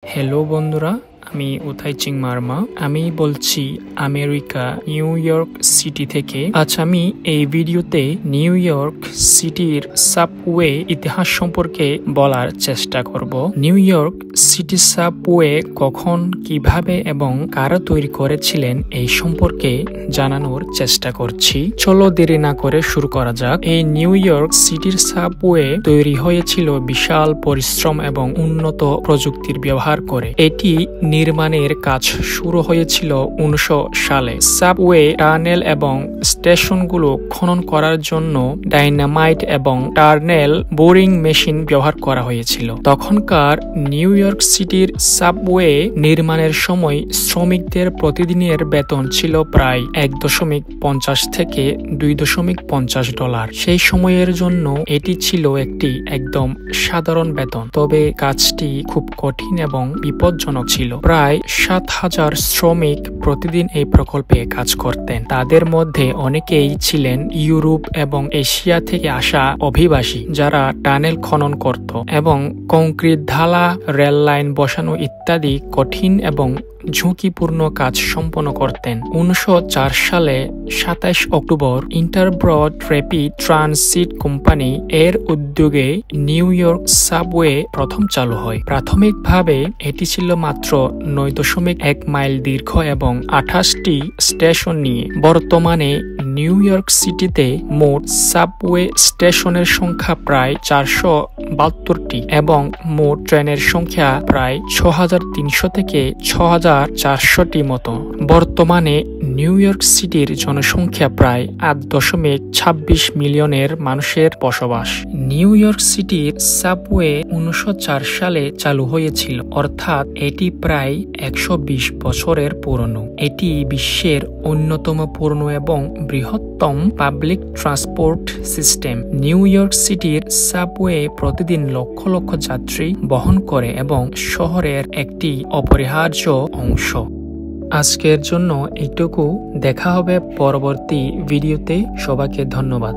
Hello বন্ধুরা, আমি Uthai চিং মারমা। আমি বলছি আমেরিকা নিউ ইয়র্ক সিটি থেকে। আজ আমি এই ভিডিওতে নিউ ইয়র্ক সিটির সাবওয়ে ইতিহাস সম্পর্কে বলার চেষ্টা করব। নিউ ইয়র্ক সিটি সাবওয়ে কখন, কিভাবে এবং কারা তৈরি করেছিলেন এই সম্পর্কে জানানোর চেষ্টা করছি। চলো দেরি না করে শুরু করা যাক। এই নিউ ইয়র্ক সিটির সাবওয়ে তৈরি হয়েছিল বিশাল পরিশ্রম এবং উন্নত প্রযুক্তির ব্যবহার করে। এটি নির্মাণের কাজ শুরু হয়েছিল 1900 সালে। সাবওয়ে টানেল এবং স্টেশনগুলো খনন করার জন্য ডাইনামাইট এবং টানেল বোরিং মেশিন ব্যবহার করা হয়েছিল। তখনকার নিউ ইয়র্ক সিটির সাবওয়ে নির্মাণের সময় শ্রমিকদের প্রতিদিনের বেতন ছিল প্রায় $1.50 থেকে $2.50। সেই সময়ের জন্য এটি ছিল একটি একদম সাধারণ বেতন, তবে কাজটি খুব কঠিন এবং বিপজ্জনক ছিল। প্রায় 7,000 শ্রমিক প্রতিদিন এই প্রকল্পে কাজ করতেন। তাদের মধ্যে অনেকেই ছিলেন ইউরোপ এবং এশিয়া থেকে আসা অভিবাসী, যারা টানেল খনন করত এবং কংক্রিট ঢালা, রেল লাইন বসানো ইত্যাদি কঠিন এবং ঝুঁকিপূর্ণ কাজ সম্পন্ন করতেন। 1904 সালে 27 অক্টোবর ইন্টারব্রড র্যাপিড ট্রানজিট কোম্পানি এর উদ্যোগে নিউ ইয়র্ক সাবওয়ে প্রথম চালু হয়। প্রাথমিকভাবে এটি ছিল মাত্র 9.1 মাইল দীর্ঘ এবং 28টি স্টেশন নিয়ে। বর্তমানে নিউ ইয়র্ক সিটিতে মোট সাবওয়ে স্টেশনের সংখ্যা প্রায় 472টি এবং মোট ট্রেনের সংখ্যা প্রায় 6,300 থেকে 6,400টি মতো। বর্তমানে নিউ ইয়র্ক সিটির জনসংখ্যা প্রায় 8.26 মিলিয়নের মানুষের বসবাস। নিউ ইয়র্ক সিটির সাবওয়ে 1904 সালে চালু হয়েছিল, অর্থাৎ এটি প্রায় 120 বছরের পুরনো। এটি বিশ্বের অন্যতম পুরনো এবং বৃহত্তম public transport system. New York সিটির সাবওয়ে প্রতিদিন লক্ষ লক্ষ যাত্রী বহন করে এবং শহরের একটি অপরিহার্য অংশ। আজকের জন্য এইটুকু। দেখা হবে পরবর্তী ভিডিওতে। সবাইকে ধন্যবাদ।